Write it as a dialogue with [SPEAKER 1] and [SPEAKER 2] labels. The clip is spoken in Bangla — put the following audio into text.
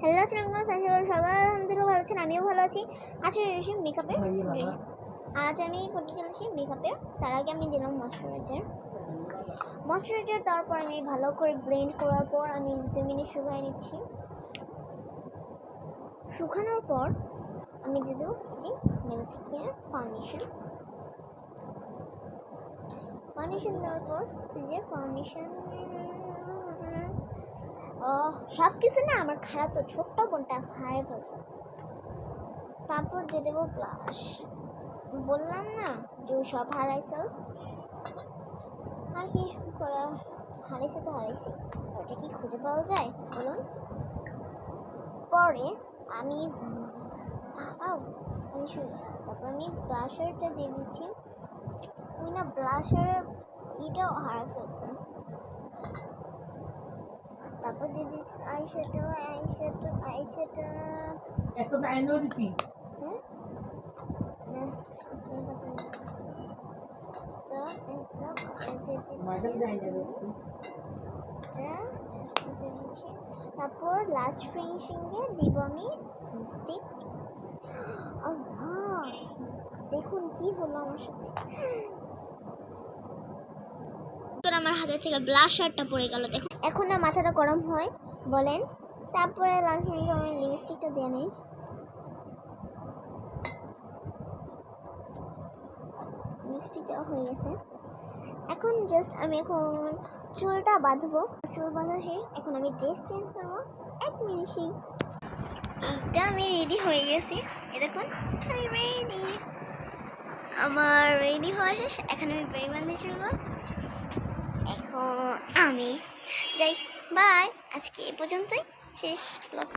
[SPEAKER 1] হ্যালো আসসালামু আলাইকুম, সবাই আলহামদুলিল্লাহ ভালো আছেন, আমিও ভালো আছি। আজকে রয়েছে মেকআপের ড্রেস। আজ আমি করতে চলেছি মেকআপের। তার আগে আমি দিলাম ময়শ্চারাইজার তারপর আমি ভালো করে ব্লেন্ড করার পর আমি 2 মিনিট শুকাই নিচ্ছি। শুকানোর পর আমি দিয়ে দেবো যে মেল থেকে ফাউন্ডেশন দেওয়ার পর যে ফাউন্ডেশন সব কিছু না আমার খারাপ, তো ছোট্ট বোনটা হারিয়ে ফেলছে। তারপর দিয়ে দেবো ব্লাশ। বললাম না যে সব হারাইছে, আর কি করা, হারাইছে তো হারাইছে, ওটা কি খুঁজে পাওয়া যায় বলুন। পরে আমি তারপর আমি ব্লাশারটা দিয়ে দিচ্ছি। আমি না ব্লাশার এটাও হারিয়ে ফেলছে। তারপর দিয়ে দিচ্ছি আইশ্যাডো। তারপর লাস্ট ফিনিশিংয়ে দিব আমি লিপস্টিক। দেখুন কি হলো আমার সাথে, আমার হাতে থেকে ব্লাশারটা পড়ে গেল। দেখুন এখন না মাথাটা গরম হয় বলেন। তারপরে লাস্ট ফিনিশিং আমি লিপস্টিকটা দিয়ে নিই। লিপস্টিক দেওয়া হয়ে গেছে। এখন জাস্ট আমি চুলটা বাঁধবো। চুল বাঁধা শেষ, এখন আমি ড্রেস চেঞ্জ করবো 1 মিনিটেই। এটা আমি রেডি হয়ে গেছি, এই দেখুন আমি রেডি। আমার রেডি হওয়া শেষ, এখন আমি বেরি বাঁধতে চলবো। এখন আমি যাই, বাই। আজকে এ পর্যন্তই, শেষ ব্লগ।